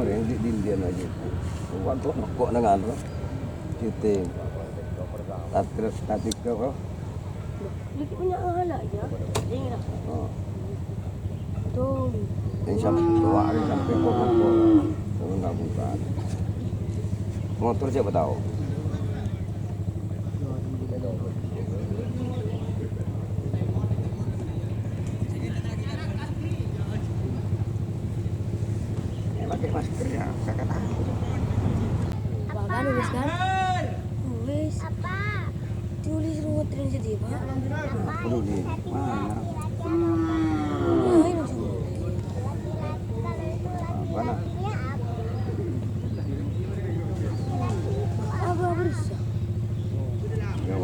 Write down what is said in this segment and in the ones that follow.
yang di Indian aja. Waktu kok dengan syuting. Tatik ke kok. Lagi punya anak aja. Ingat. Oh. Tuh. Yang sampai dua hari sampai kok. Enggak bukan. Motor siapa tahu? Pakai masker ya, kakak tahu. Apa nulis kan? Nulis. Apa? Tulis rutin jadi pak. Perlu di mana? Nah, ini semua. Apa nak? Apa berusaha? Ya.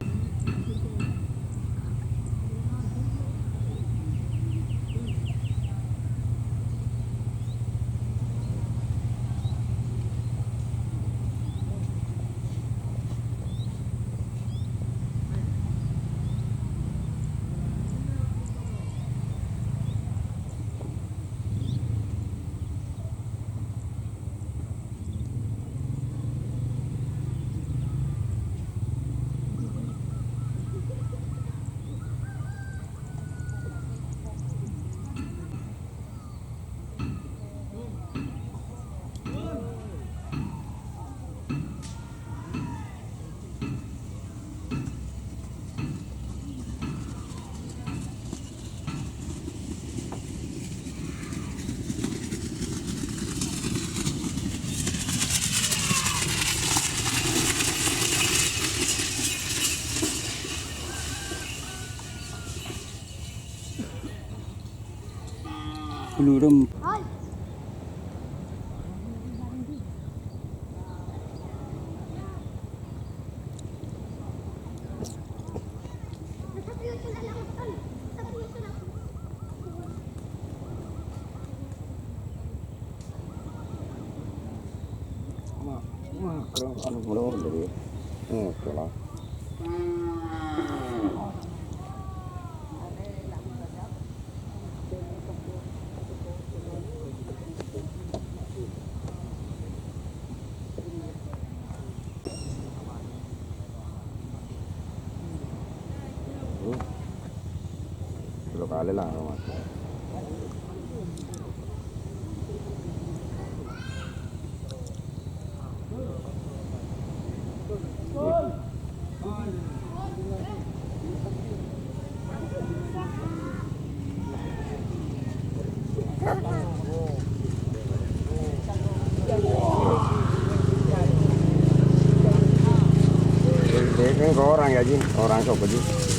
Belum. Wah, kalau belum dari sekolah. Dua kali lah mas. Ini kan orang ya Jin, orang sok Jin.